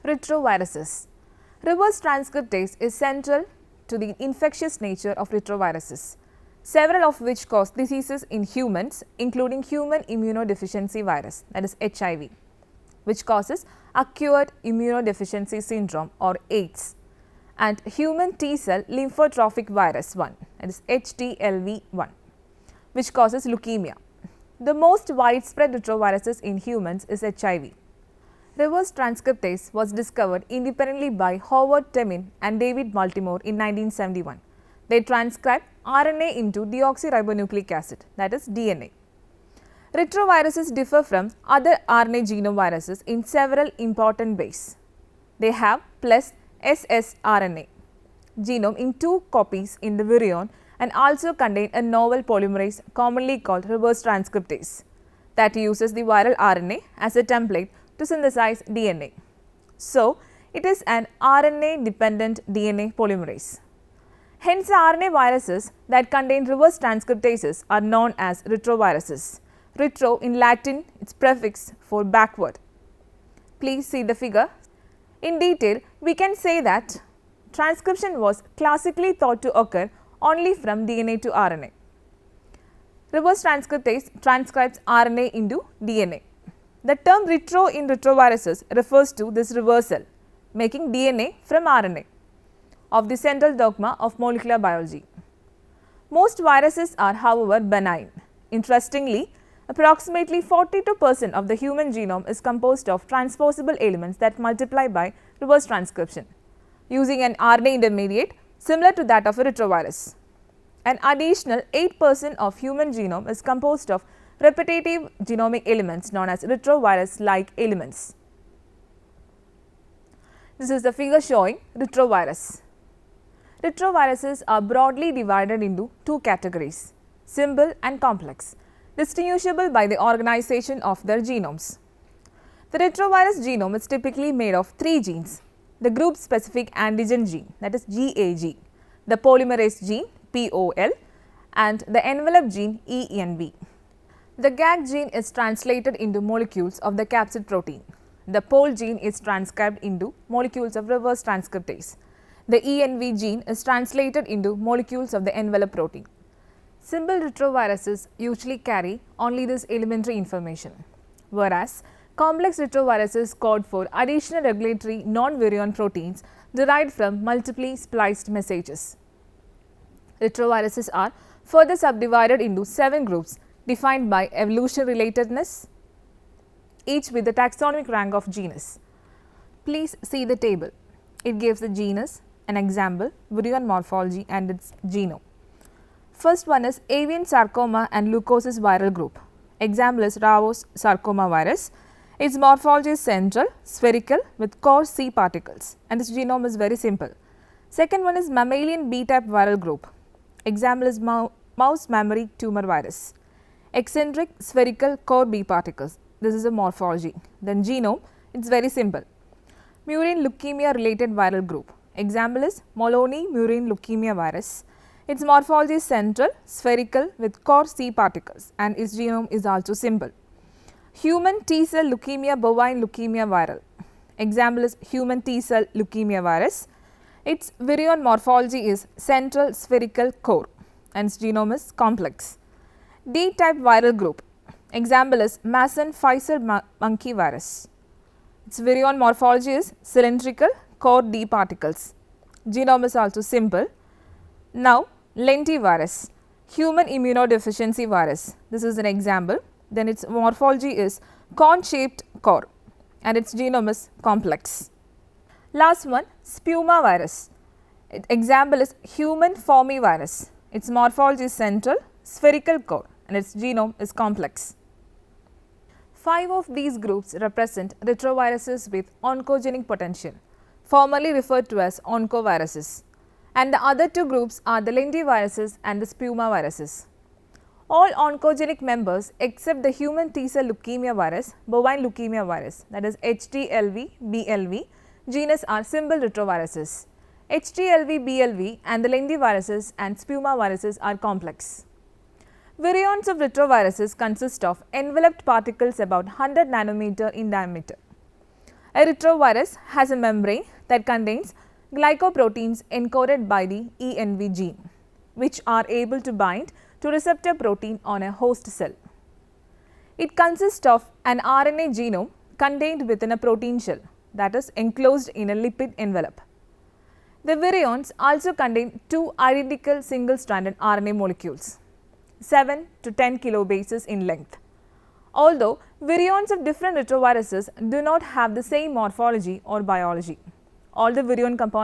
Retroviruses. Reverse transcriptase is central to the infectious nature of retroviruses, several of which cause diseases in humans, including human immunodeficiency virus, that is HIV, which causes acute immunodeficiency syndrome or AIDS, and human T-cell lymphotrophic virus 1, that is HTLV1, which causes leukemia. The most widespread retroviruses in humans is HIV. Reverse transcriptase was discovered independently by Howard Temin and David Baltimore in 1971. They transcribed RNA into deoxyribonucleic acid, that is DNA. Retroviruses differ from other RNA genome viruses in several important ways. They have plus ssRNA genome in 2 copies in the virion and also contain a novel polymerase commonly called reverse transcriptase that uses the viral RNA as a template to synthesize DNA. So, it is an RNA dependent DNA polymerase. Hence, RNA viruses that contain reverse transcriptases are known as retroviruses. Retro in Latin its prefix for backward. Please see the figure. In detail, we can say that transcription was classically thought to occur only from DNA to RNA. Reverse transcriptase transcribes RNA into DNA. The term retro in retroviruses refers to this reversal, making DNA from RNA, of the central dogma of molecular biology. Most viruses are, however, benign. Interestingly, approximately 42% of the human genome is composed of transposable elements that multiply by reverse transcription, using an RNA intermediate similar to that of a retrovirus. An additional 8% of human genome is composed of repetitive genomic elements known as retrovirus-like elements. This is the figure showing retrovirus. Retroviruses are broadly divided into 2 categories, simple and complex, distinguishable by the organization of their genomes. The retrovirus genome is typically made of 3 genes, the group specific antigen gene, that is GAG, the polymerase gene POL, and the envelope gene ENV. The GAG gene is translated into molecules of the capsid protein. The POL gene is transcribed into molecules of reverse transcriptase. The ENV gene is translated into molecules of the envelope protein. Simple retroviruses usually carry only this elementary information, whereas complex retroviruses code for additional regulatory non-virion proteins derived from multiply spliced messages. Retroviruses are further subdivided into 7 groups defined by evolution relatedness, each with the taxonomic rank of genus. Please see the table. It gives the genus, an example, virion morphology and its genome. First one is avian sarcoma and leukosis viral group. Example is Ravos sarcoma virus. Its morphology is central, spherical with core C particles and its genome is very simple. Second one is mammalian B-type viral group. Example is mouse mammary tumor virus. Eccentric spherical core B particles. This is a morphology. Then genome, it is very simple. Murine leukemia related viral group. Example is Molony murine leukemia virus. Its morphology is central, spherical with core C particles and its genome is also simple. Human T-cell leukemia bovine leukemia viral. Example is human T-cell leukemia virus. Its virion morphology is central spherical core and its genome is complex. D-type viral group. Example is Mason Pfizer monkey virus. Its virion morphology is cylindrical core D particles. Genome is also simple. Now, Lentivirus, human immunodeficiency virus. This is an example. Then its morphology is cone-shaped core and its genome is complex. Last one, spuma virus. Example is human formivirus. Its morphology is central, spherical core and its genome is complex. 5 of these groups represent retroviruses with oncogenic potential, formerly referred to as oncoviruses, and the other 2 groups are the lentiviruses and the spuma viruses. All oncogenic members except the human T-cell leukemia virus, bovine leukemia virus, that is HTLV, BLV, genus are simple retroviruses. HTLV, BLV and the lentiviruses and spuma viruses are complex. Virions of retroviruses consist of enveloped particles about 100 nanometer in diameter. A retrovirus has a membrane that contains glycoproteins encoded by the ENV gene, which are able to bind to receptor protein on a host cell. It consists of an RNA genome contained within a protein shell, that is enclosed in a lipid envelope. The virions also contain two identical single-stranded RNA molecules, 7 to 10 kilobases in length. Although virions of different retroviruses do not have the same morphology or biology, all the virion components